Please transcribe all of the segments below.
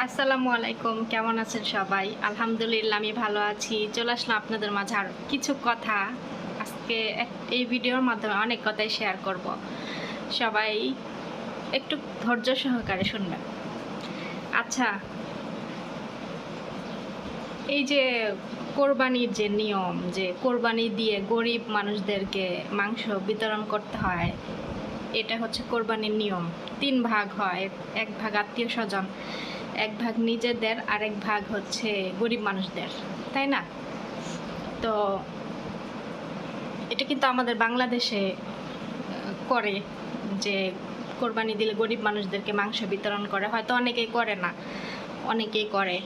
আসসালামু আলাইকুম, কেমন আছেন সবাই? আলহামদুলিল্লাহ আমি ভালো আছি। চলে আসলাম আপনাদের মাঝে আর কিছু কথা। আজকে এই ভিডিওর মাধ্যমে অনেক কথাই শেয়ার করব। সবাই একটু ধৈর্য সহকারে শুনবেন। আচ্ছা, এই যে কোরবানির যে নিয়ম, যে কোরবানি দিয়ে গরিব মানুষদেরকে মাংস বিতরণ করতে হয়, এটা হচ্ছে কোরবানির নিয়ম। 3 ভাগ হয়, এক ভাগ আত্মীয় স্বজন, এক ভাগ নিজেদের, আর এক ভাগ হচ্ছে গরিব মানুষদের, তাই না? তো এটা কিন্তু আমাদের বাংলাদেশে করে, যে কোরবানি দিলে গরিব মানুষদেরকে মাংস বিতরণ করে। হয়তো অনেকেই করে না, অনেকেই করে।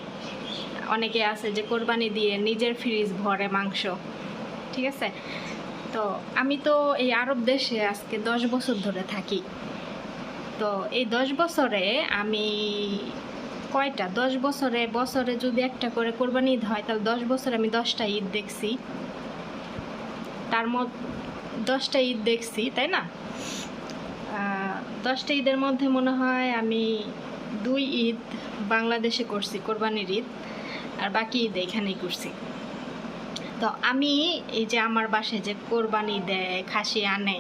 অনেকে আছে যে কোরবানি দিয়ে নিজের ফ্রিজ ভরে মাংস, ঠিক আছে? তো আমি তো এই আরব দেশে আজকে 10 বছর ধরে থাকি। তো এই 10 বছরে আমি কয়টা 10 বছরে বছরে যদি একটা করে কোরবানি ঈদ হয়, তাহলে 10 বছরে আমি 10টা ঈদ দেখছি। তার মধ্যে 10টা ঈদ দেখছি, তাই না? 10টা ঈদের মধ্যে মনে হয় আমি 2 ঈদ বাংলাদেশে করছি, কোরবানির ঈদ, আর বাকি ঈদ এখানেই করছি। তো আমি এই যে আমার বাসায় যে কোরবানি দেয়, খাসি আনে,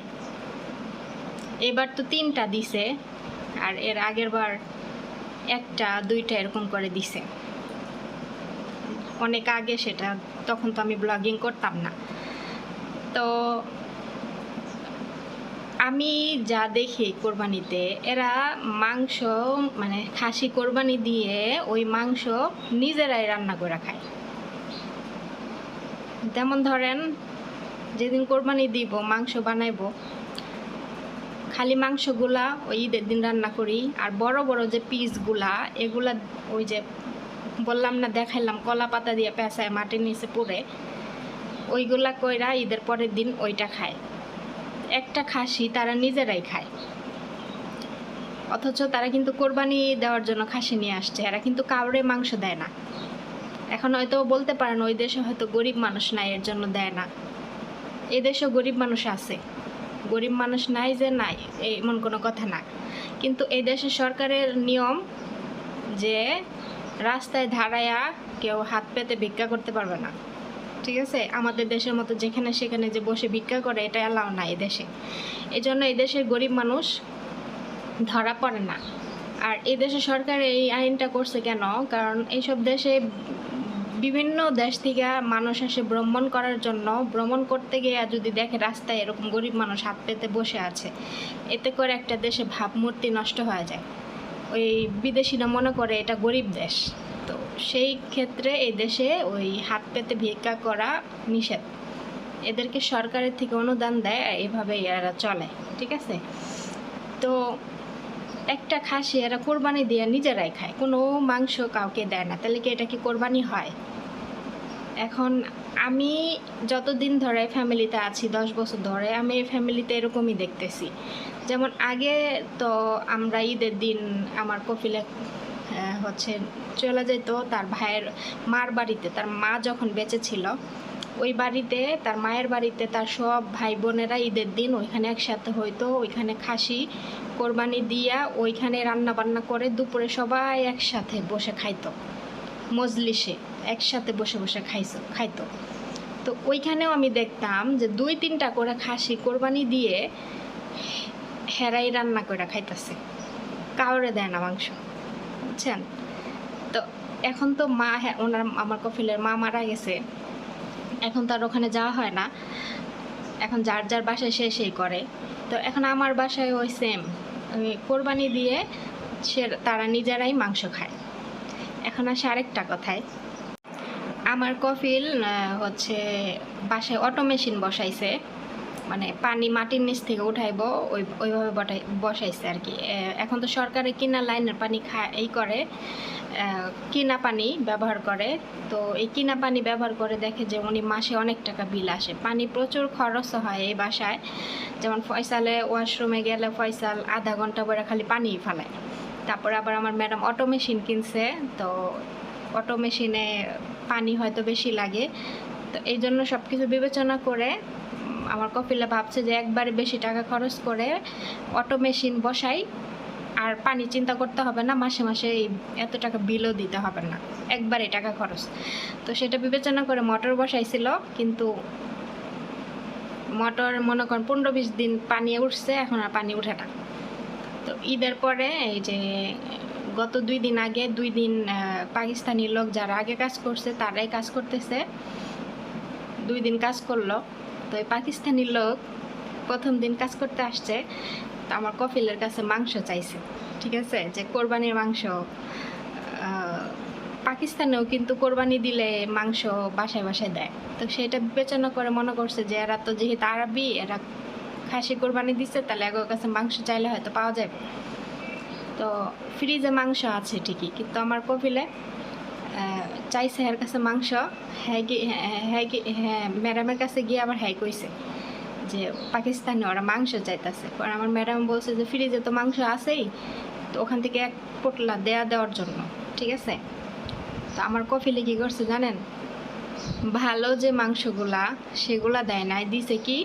এবার তো 3টা দিছে, আর এর আগের বার 1টা 2টা এরকম করে দিছে। অনেক আগে সেটা, তখন তো আমি ব্লগিং করতাম না। তো আমি যা দেখি কোরবানিতে, এরা মাংস মানে খাসি কোরবানি দিয়ে ওই মাংস নিজেরাই রান্না করে খায়। যেমন ধরেন, যেদিন কোরবানি দিব মাংস বানাইবো, খালি মাংসগুলা ওই ঈদের দিন রান্না করি। আর বড় বড় যে পিসগুলা, এগুলা ওই যে বললাম না, দেখাইলাম কলা পাতা দিয়ে পেঁচায় মাটির নিচে পুড়ে, ওইগুলা কইরা ঈদের পরের দিন ওইটা খায়। একটা খাসি তারা নিজেরাই খায়, অথচ তারা কিন্তু কোরবানি দেওয়ার জন্য খাসি নিয়ে আসছে। এরা কিন্তু কাউরে মাংস দেয় না। এখন হয়তো বলতে পারেন ওই দেশে হয়তো গরিব মানুষ নাই, এর জন্য দেয় না। এই দেশেও গরিব মানুষ আছে, গরিব মানুষ নাই যে নাই এমন কোনো কথা না। কিন্তু এই দেশের সরকারের নিয়ম যে রাস্তায় দাঁড়ায়া কেউ হাত পেতে ভিক্ষা করতে পারবে না, ঠিক আছে? আমাদের দেশের মতো যেখানে সেখানে যে বসে ভিক্ষা করে, এটা অ্যালাউ না এই দেশে। এই জন্য এই দেশের গরিব মানুষ ধরা পড়ে না। আর এই দেশের সরকার এই আইনটা করছে কেন? কারণ এইসব দেশে বিভিন্ন দেশ থেকে মানুষ আসে ভ্রমণ করার জন্য। ভ্রমণ করতে গিয়ে যদি দেখে রাস্তায় এরকম গরিব মানুষ হাত পেতে বসে আছে, এতে করে একটা দেশে ভাবমূর্তি নষ্ট হয়ে যায়। ওই বিদেশিরা মনে করে এটা গরিব দেশ। তো সেই ক্ষেত্রে এই দেশে ওই হাত পেতে ভিক্ষা করা নিষেধ। এদেরকে সরকারের থেকে অনুদান দেয়, এভাবে এরা চলে, ঠিক আছে? তো একটা খাসি এরা কোরবানি দিয়ে নিজেরাই খায়, কোনো মাংস কাউকে দেয় না। তাহলে কি এটা কি কোরবানি হয়? এখন আমি যতদিন ধরে ফ্যামিলিতে আছি, 10 বছর ধরে, আমি এই ফ্যামিলিতে এরকমই দেখতেছি। যেমন আগে তো আমরা ঈদের দিন আমার কফিলে হচ্ছে চলে যেত তার ভাইয়ের মার বাড়িতে। তার মা যখন বেঁচে ছিল, ওই বাড়িতে, তার মায়ের বাড়িতে তার সব ভাই বোনেরা ঈদের দিন ওইখানে একসাথে হইতো। ওইখানে খাসি কোরবানি দিয়া ওইখানে রান্না বান্না করে দুপুরে সবাই একসাথে বসে খাইতো, মজলিসে একসাথে বসে বসে খাইতো। তো ওইখানেও আমি দেখতাম যে 2-3টা করে খাসি কোরবানি দিয়ে হেরাই রান্না করে খাইতেছে, কাউরে দেয় না মাংস, বুঝছেন? তো এখন তো মা, হ্যাঁ, আমার কফিলের মা মারা গেছে, এখন তো আর ওখানে যাওয়া হয় না। এখন যার যার বাসায় সে সেই করে। তো এখন আমার বাসায় ওই সেম, কোরবানি দিয়ে তারা নিজেরাই মাংস খায়। এখন আসে আরেকটা কথায়, আমার কফিল হচ্ছে বাসায় অটো মেশিন বসাইছে, মানে পানি মাটির নিচ থেকে উঠাইব ওইভাবে বসাইছে আর কি। এখন তো সরকারে কিনা লাইনের পানি এই করে, কিনা পানি ব্যবহার করে। তো এই কিনা পানি ব্যবহার করে দেখে যে উনি মাসে অনেক টাকা বিল আসে, পানি প্রচুর খরচ হয় এই বাসায়। যেমন ফয়সালে ওয়াশরুমে গেলে ফয়সাল আধা ঘন্টা করে খালি পানিই ফেলায়। তারপরে আবার আমার ম্যাডাম অটো মেশিন কিনছে, তো অটো মেশিনে পানি হয়তো বেশি লাগে। তো এই জন্য সব কিছু বিবেচনা করে আমার কপিলা ভাবছে যে একবারে বেশি টাকা খরচ করে অটো মেশিন বসাই, আর পানি চিন্তা করতে হবে না, মাসে মাসে এত টাকা বিলও দিতে হবে না, একবারে টাকা খরচ। তো সেটা বিবেচনা করে মোটর বসাইছিল, কিন্তু মোটর মনে করেন 15-20 দিন পানি উঠছে, এখন আর পানি উঠে না। তো ঈদের পরে এই যে গত 2 দিন আগে 2 দিন পাকিস্তানি লোক যারা আগে কাজ করছে তারাই কাজ করতেছে, 2 দিন কাজ করলো। তো এই পাকিস্তানি লোক প্রথম দিন কাজ করতে আসছে, তো আমার কফিলের কাছে মাংস চাইছে, ঠিক আছে, যে কোরবানির মাংস। পাকিস্তানেও কিন্তু কোরবানি দিলে মাংস বাসায় বাসায় দেয়। তো সেটা বিবেচনা করে মনে করছে যে এরা তো যেহেতু আরবি, এরা খাসি কোরবানি দিচ্ছে, তাহলে এগোর কাছে মাংস চাইলে হয়তো পাওয়া যাবে। তো ফ্রিজে মাংস আছে ঠিকই, কিন্তু আমার কফিলে চাইছে এর কাছে মাংস। হ্যাঁ ম্যাডামের কাছে গিয়ে আবার হ্যাঁ কইছে যে পাকিস্তানি ওরা মাংস চাইতেছে। পরে আমার ম্যাডাম বলছে যে ফ্রিজে তো মাংস আছেই, তো ওখান থেকে 1 পোটলা দেওয়ার জন্য, ঠিক আছে। তো আমার কফিলে কী করছে জানেন, ভালো যে মাংসগুলা সেগুলা দেয় নাই, দিছে কি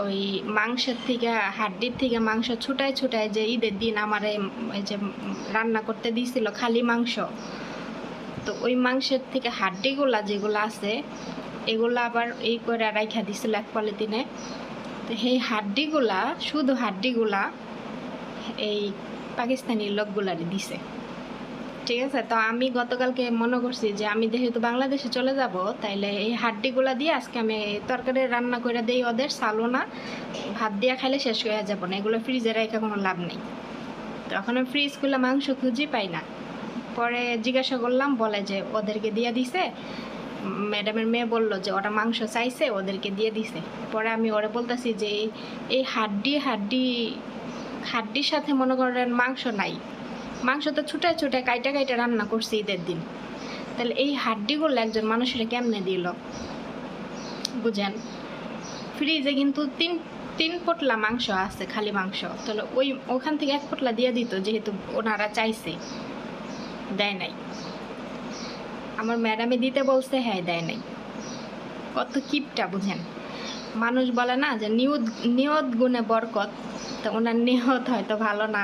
ওই মাংসের থেকে, হাড্ডির থেকে মাংস ছুটায় ছুটায়, যে ঈদের দিন আমার এই যে রান্না করতে দিয়েছিল খালি মাংস, তো ওই মাংসের থেকে হাড্ডিগুলা যেগুলো আছে এগুলো আবার এই করে রাইখা দিছিল 1 পলিথিনে। তো সেই হাড্ডিগুলা, শুধু হাড্ডিগুলা এই পাকিস্তানি লোকগুলারই দিছে, ঠিক আছে। তো আমি গতকালকে মনে করছি যে আমি যেহেতু বাংলাদেশে চলে যাব, তাইলে এই হাড্ডিগুলা দিয়ে আজকে আমি তরকারি রান্না করে দেই ওদের, সালো না, ভাত দিয়ে খাইলে শেষ হয়ে যাব না, এগুলো ফ্রিজে রেখে কোনো লাভ নেই। তখন আমি ফ্রিজ খুলে মাংস খুঁজি পাই না। পরে জিজ্ঞাসা করলাম, বলে যে ওদেরকে দিয়ে দিছে, ম্যাডামের মেয়ে বললো যে ওরা মাংস চাইছে, ওদেরকে দিয়ে দিছে। পরে আমি ওরা বলতেছি যে এই হাড্ডির সাথে মনে করেন মাংস নাই, মাংস তো ছুটায় ছুটায় কাইটা কাইটা রান্না করছে ঈদের দিন, তাহলে এই হাড্ডিগুলো একজন মানুষের কেমনে দিল বুঝেন। ফ্রিজে কিন্তু তিন পোটলা মাংস আছে, খালি মাংস, তাহলে ওখান থেকে 1 পোটলা দিয়ে দিত, যেহেতু ওনারা চাইছে, দেয় নাই। আমার ম্যাডামে দিতে বলছে, হ্যাঁ দেয় নাই। কত কিপটা বুঝেন। মানুষ বলে না যে নিয়ত গুণে বরকত, তো ওনার নিয়ত হয়তো ভালো না,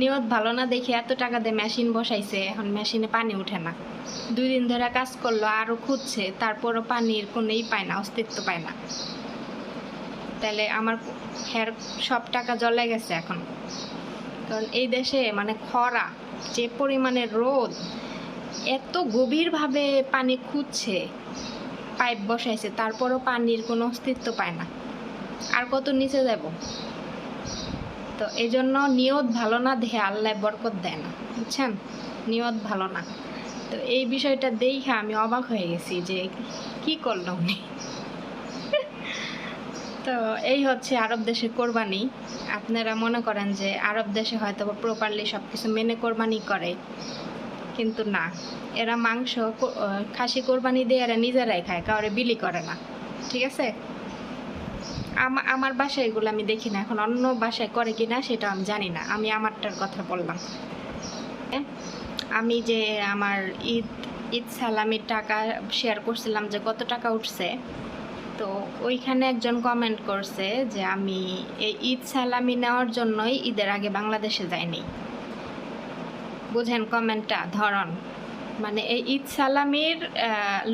নিয়ত ভালো না দেখে এত টাকা দিয়ে মেশিন বসাইছে, এখন মেশিনে পানি উঠে না। 2 দিন ধরে কাজ করলো, আরও খুঁজছে, তারপরও পানির কোনোই পায় না, অস্তিত্ব পায় না। তাহলে আমার সব টাকা জলে গেছে এখন। কারণ এই দেশে মানে খরা, যে পরিমাণে রোদ, এত গভীরভাবে পানি খুঁজছে, পাইপ বসাইছে, তারপরও পানির কোনো অস্তিত্ব পায় না। আর কত নিচে যাব। তো এই জন্য নিয়ত ভালো না দেখে আল্লাহ বরকত দেয় না, বুঝছেন, নিয়ত ভালো না। তো এই বিষয়টা দেখে আমি অবাক হয়ে গেছি যে কি করলো উনি। তো এই হচ্ছে আরব দেশের কোরবানি। আপনারা মনে করেন যে আরব দেশে হয়তো প্রপারলি সব কিছু মেনে কোরবানি করে, কিন্তু না, এরা মাংস খাসি কোরবানি দিয়ে এরা নিজেরাই খায়, কাউরে বিলি করে না, ঠিক আছে। আমার বাসায় এগুলো আমি দেখি না, এখন অন্য বাসায় করে কিনা সেটা আমি জানি না, আমি আমারটার কথা বললাম। আমি যে আমার ঈদ সালামির টাকা শেয়ার করছিলাম যে কত টাকা উঠছে, তো ওইখানে একজন কমেন্ট করছে যে আমি এই ঈদ সালামি নেওয়ার জন্যই ঈদের আগে বাংলাদেশে যাইনি। বুঝেন কমেন্টটা ধরন, মানে এই ঈদ সালামির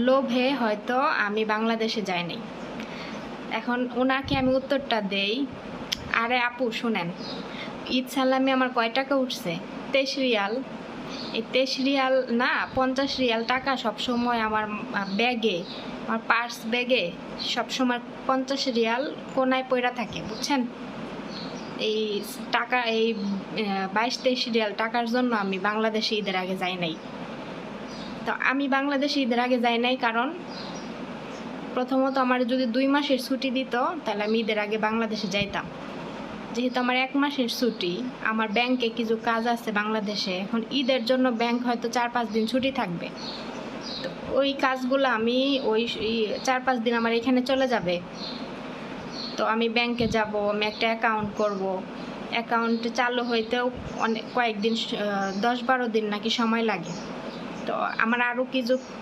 লোভে হয়তো আমি বাংলাদেশে যাইনি। এখন ওনাকে আমি উত্তরটা দেই, আরে আপু শুনেন, ঈদ সালামি আমার কয় টাকা উঠছে? 23 রিয়াল। এই 23 রিয়াল না, 50 রিয়াল টাকা সবসময় আমার ব্যাগে, আমার পার্স ব্যাগে সবসময় 50 রিয়াল কোনায় পড়া থাকে, বুঝছেন। এই টাকা, এই 22-23 রিয়াল টাকার জন্য আমি বাংলাদেশে ঈদের আগে যাই নাই। তো আমি বাংলাদেশে ঈদের আগে যাই নাই কারণ প্রথমত আমার যদি 2 মাসের ছুটি দিত, তাহলে আমি ঈদের আগে বাংলাদেশে যাইতাম। যেহেতু আমার 1 মাসের ছুটি, আমার ব্যাংকে কিছু কাজ আছে বাংলাদেশে, এখন ঈদের জন্য ব্যাংক হয়তো 4-5 দিন ছুটি থাকবে, তো ওই কাজগুলো আমি ওই 4-5 দিন আমার এখানে চলে যাবে। তো আমি ব্যাংকে যাব, আমি একটা অ্যাকাউন্ট করব, অ্যাকাউন্ট চালু হইতেও অনেক কয়েকদিন, 10-12 দিন নাকি সময় লাগে। তো আমার আরও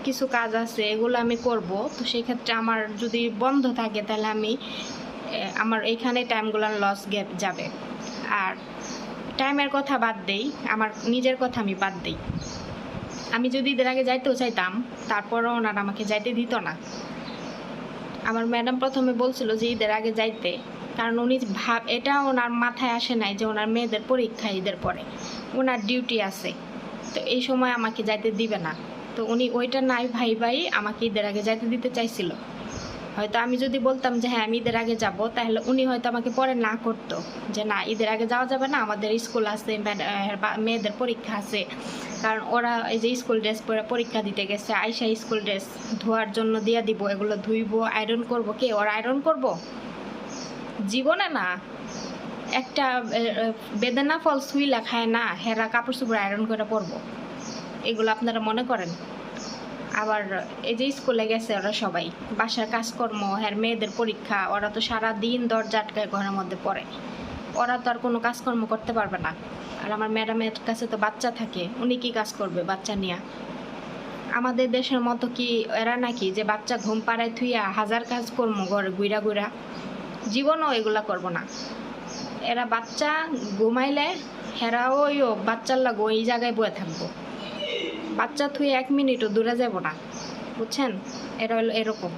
কিছু কাজ আছে, এগুলো আমি করব। তো সেই ক্ষেত্রে আমার যদি বন্ধ থাকে, তাহলে আমি আমার এইখানে টাইমগুলো লস যাবে। আর টাইমের কথা বাদ দেই, আমার নিজের কথা আমি বাদ দেই। আমি যদি ঈদের আগে যাইতেও চাইতাম, তারপরও ওনারা আমাকে যাইতে দিত না। আমার ম্যাডাম প্রথমে বলছিল যে ঈদের আগে যাইতে, কারণ উনি এটা ওনার মাথায় আসে নাই যে ওনার মেয়েদের পরীক্ষা ঈদের পরে, ওনার ডিউটি আছে, তো এই সময় আমাকে যাইতে দিবে না। তো উনি ওইটা নাই ভাই আমাকে ঈদের আগে যাইতে দিতে চাইছিল। হয়তো আমি যদি বলতাম যে হ্যাঁ আমি ঈদের আগে যাব, তাহলে উনি হয়তো আমাকে পরে না করতো যে না ঈদের আগে যাওয়া যাবে না, আমাদের স্কুল আছে, মেয়েদের পরীক্ষা আছে। কারণ ওরা এই যে স্কুল ড্রেস পরে পরীক্ষা দিতে গেছে, আইসা স্কুল ড্রেস ধোয়ার জন্য দিয়ে দিব, এগুলো ধুইবো, আয়রন করব, কে ওরা আয়রন করব? জীবনে না। একটা বেদানা ফল সুইলা খায় না, হেরা কাপড় চোপড় আয়রন করে পরবো? এগুলো আপনারা মনে করেন? আবার এই যে স্কুলে গেছে ওরা সবাই, বাসার কাজকর্ম, হ্যাঁ মেয়েদের পরীক্ষা, ওরা তো সারা দিন দরজা আটকায় ঘরের মধ্যে পড়ে, ওরা তো আর কোনো কাজকর্ম করতে পারবে না। আর আমার ম্যাডামের কাছে তো বাচ্চা থাকে, উনি কি কাজ করবে বাচ্চা নিয়ে? আমাদের দেশের মতো কি এরা নাকি যে বাচ্চা ঘুম পাড়ায় থুইয়া হাজার কাজ করবো ঘরে গুইরা গুইরা? জীবনও এগুলা করবো না। এরা বাচ্চা ঘুমাইলে হেরাও ওইও বাচ্চার লাগো এই জায়গায় বয়ে থাকবো, বাচ্চা থুয়ে 1 মিনিটও দূরে যাব না, বুঝছেন? এরা হলো এরকম।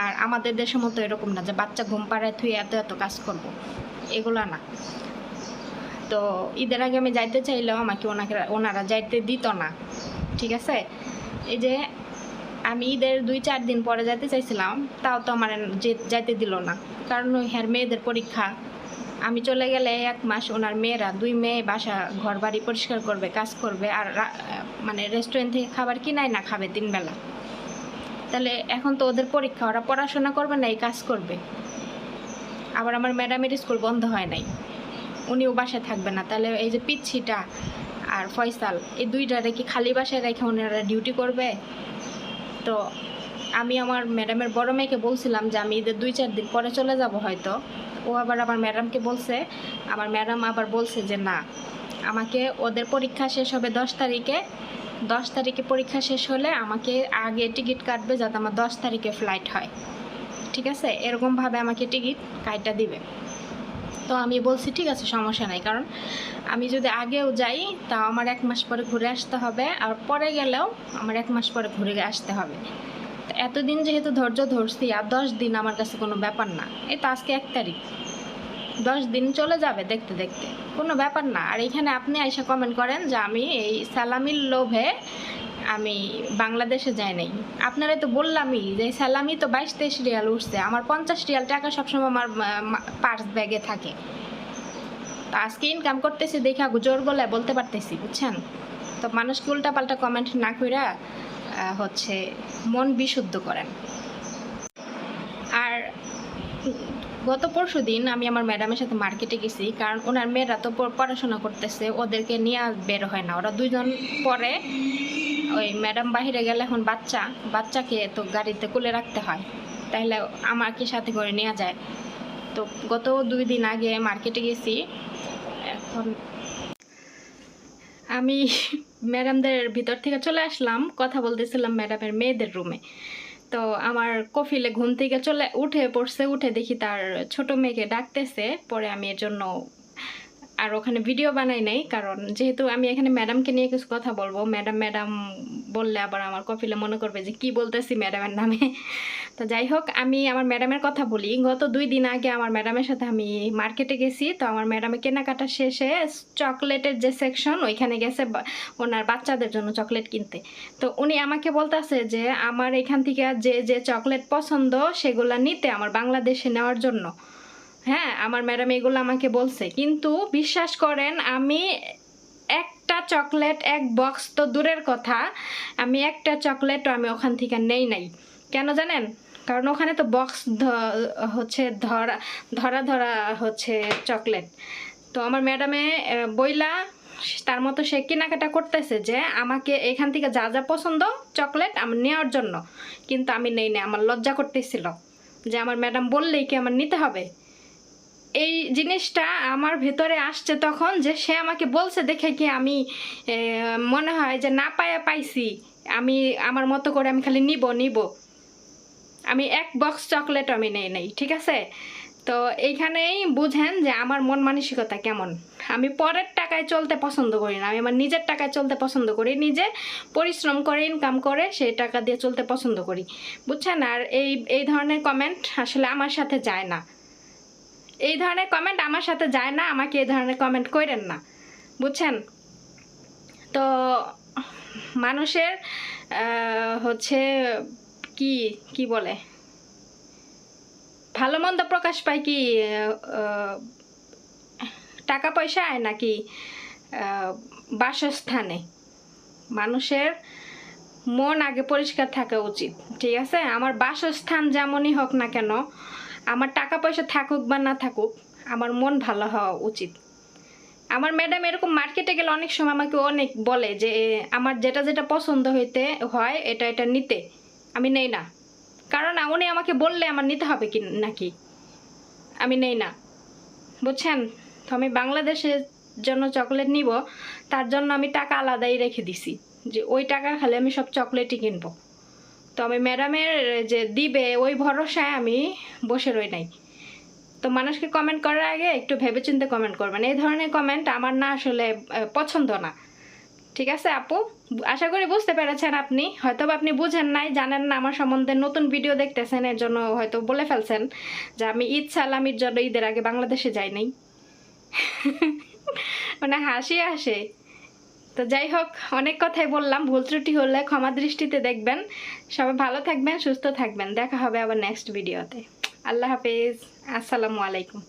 আর আমাদের দেশের মতো এরকম না যে বাচ্চা ঘুম পাড়ায় থুয়ে এত এত কাজ করব, এগুলা না। তো ঈদের আগে আমি যাইতে চাইলেও আমাকে ওনারা যাইতে দিত না, ঠিক আছে? এই যে আমি ঈদের 2-4 দিন পরে যাইতে চাইছিলাম, তাও তো আমার যাইতে দিল না, কারণ ওই হ্যাঁ মেয়েদের পরীক্ষা। আমি চলে গেলে 1 মাস ওনার মেয়েরা 2 মেয়ে বাসা ঘর বাড়ি পরিষ্কার করবে, কাজ করবে, আর মানে রেস্টুরেন্ট থেকে খাবার কিনাই না খাবে 3 বেলা। তাহলে এখন তো ওদের পরীক্ষা, ওরা পড়াশোনা করবে না, এই কাজ করবে। আবার আমার ম্যাডামের স্কুল বন্ধ হয় নাই, উনিও বাসায় থাকবে না। তাহলে এই যে পিচ্ছিটা আর ফয়সাল, এই দুইটা রেখে খালি বাসায় রেখে ওনারা ডিউটি করবে? তো আমি আমার ম্যাডামের বড় মেয়েকে বলছিলাম যে আমি ঈদের 2-4 দিন পরে চলে যাব হয়তো। ও আবার আমার ম্যাডামকে বলছে, আমার ম্যাডাম আবার বলছে যে না, আমাকে ওদের পরীক্ষা শেষ হবে 10 তারিখে, 10 তারিখে পরীক্ষা শেষ হলে আমাকে আগে টিকিট কাটবে, যাতে আমার 10 তারিখে ফ্লাইট হয়, ঠিক আছে? এরকমভাবে আমাকে টিকিট কাইটা দিবে। তো আমি বলছি ঠিক আছে, সমস্যা নাই, কারণ আমি যদি আগেও যাই তাও আমার 1 মাস পরে ঘুরে আসতে হবে, আর পরে গেলেও আমার 1 মাস পরে ঘুরে আসতে হবে। এতদিন যেহেতু ধৈর্য ধরছি, আর 10 দিন আমার কাছে কোনো ব্যাপার না। এই তো আজকে 1 তারিখ, 10 দিন চলে যাবে দেখতে দেখতে, কোনো ব্যাপার না। আর এখানে আপনি আইসা কমেন্ট করেন যে আমি এই সালামির লোভে আমি বাংলাদেশে যাই নাই। আপনারা তো বললামই যে সালামি তো 22-23 রিয়াল উঠছে, আমার 50 রিয়াল টাকা সবসময় আমার পার্স ব্যাগে থাকে। তো আজকে ইনকাম করতেছি দেখা জোর গলায় বলতে পারতেছি, বুঝছেন? তো মানুষকে উল্টাপাল্টা কমেন্ট না কইরা হচ্ছে মন বিশুদ্ধ করেন। আর গত পরশুদিন আমি আমার ম্যাডামের সাথে মার্কেটে গেছি, কারণ ওনার মেয়েরা তো পড়াশোনা করতেছে, ওদেরকে নিয়ে বের হয় না, ওরা 2 জন পরে। ওই ম্যাডাম বাহিরে গেলে এখন বাচ্চাকে তো গাড়িতে কোলে রাখতে হয়, তাহলে আমাকে সাথে করে নেওয়া যায়। তো গত 2 দিন আগে মার্কেটে গেছি। এখন আমি ম্যাডামদের ভিতর থেকে চলে আসলাম, কথা বলতেছিলাম ম্যাডামের মেয়েদের রুমে। তো আমার কফিলে ঘুম থেকে উঠে পড়ছে, উঠে দেখি তার ছোট মেয়েকে ডাকতেছে। পরে আমি এর জন্য আর ওখানে ভিডিও বানাই নাই, কারণ যেহেতু আমি এখানে ম্যাডামকে নিয়ে কিছু কথা বলবো, ম্যাডাম বললে আবার আমার কফিলে মনে করবে যে কি বলতেছি ম্যাডামের নামে। তো যাই হোক, আমি আমার ম্যাডামের কথা বলি। গত 2 দিন আগে আমার ম্যাডামের সাথে আমি মার্কেটে গেছি। তো আমার ম্যাডামের কেনাকাটা শেষে চকলেটের যে সেকশন, ওইখানে গেছে ওনার বাচ্চাদের জন্য চকলেট কিনতে। তো উনি আমাকে বলতেছে যে আমার এখান থেকে যে যে চকলেট পছন্দ সেগুলো নিতে, আমার বাংলাদেশে নেওয়ার জন্য। হ্যাঁ, আমার ম্যাডাম এগুলো আমাকে বলছে, কিন্তু বিশ্বাস করেন আমি একটা চকলেট, 1 বক্স তো দূরের কথা, আমি একটা চকলেটও আমি ওখান থেকে নেই নাই। কেন জানেন? কারণ ওখানে তো বক্স হচ্ছে ধরা হচ্ছে চকলেট। তো আমার ম্যাডামে বইলা তার মতো সে কেনাকাটা করতেছে যে আমাকে এখান থেকে যা যা পছন্দ চকলেট আমার নেওয়ার জন্য, কিন্তু আমি নেই না। আমার লজ্জা করতেছিল যে আমার ম্যাডাম বললেই কি আমার নিতে হবে। এই জিনিসটা আমার ভেতরে আসছে তখন, যে সে আমাকে বলছে দেখে কি আমি মনে হয় যে না পাইছি, আমি আমার মতো করে আমি খালি নিব। আমি 1 বক্স চকলেট আমি নেই, ঠিক আছে? তো এইখানেই বুঝেন যে আমার মন মানসিকতা কেমন। আমি পরের টাকায় চলতে পছন্দ করি না, আমি আমার নিজের টাকায় চলতে পছন্দ করি, নিজে পরিশ্রম করে ইনকাম করে সেই টাকা দিয়ে চলতে পছন্দ করি, বুঝছেন? আর এই ধরনের কমেন্ট আসলে আমার সাথে যায় না, এই ধরনের কমেন্ট আমার সাথে যায় না, আমাকে এই ধরনের কমেন্ট করেন না, বুঝছেন? তো মানুষের হচ্ছে কি কি বলে, ভালো মন্দ প্রকাশ পায় কি টাকা পয়সায় নাকি বাসস্থানে? মানুষের মন আগে পরিষ্কার থাকা উচিত, ঠিক আছে? আমার বাসস্থান যেমনই হোক না কেন, আমার টাকা পয়সা থাকুক বা না থাকুক, আমার মন ভালো হওয়া উচিত। আমার ম্যাডাম এরকম মার্কেটে গেলে অনেক সময় আমাকে অনেক বলে যে আমার যেটা যেটা পছন্দ হইতে হয় এটা এটা নিতে, আমি নেই না, কারণ উনি আমাকে বললে আমার নিতে হবে কি নাকি, আমি নেই না, বুঝছেন? তো আমি বাংলাদেশের জন্য চকলেট নিব, তার জন্য আমি টাকা আলাদাই রেখে দিছি যে ওই টাকার খালি আমি সব চকলেটই কিনবো। তো আমি ম্যাডামের যে দিবে ওই ভরসায় আমি বসে রই নাই। তো মানুষকে কমেন্ট করার আগে একটু ভেবেচিন্তে কমেন্ট করবেন, এই ধরনের কমেন্ট আমার না আসলে পছন্দ না, ঠিক আছে আপু? আশা করি বুঝতে পেরেছেন আপনি, হয়তো আপনি বুঝেন নাই, জানেন না আমার সম্বন্ধে, নতুন ভিডিও দেখতেছেন এর জন্য হয়তো বলে ফেলছেন যে আমি ঈদ সালামির জন্য ঈদের আগে বাংলাদেশে যাই নাই। মানে হাসি আসে। তো যাই হোক, অনেক কথাই বললাম, ভুল ত্রুটি হলে ক্ষমা দৃষ্টিতে দেখবেন। সবাই ভালো থাকবেন, সুস্থ থাকবেন, দেখা হবে আবার নেক্সট ভিডিওতে। আল্লাহ হাফেজ, আসসালামু আলাইকুম।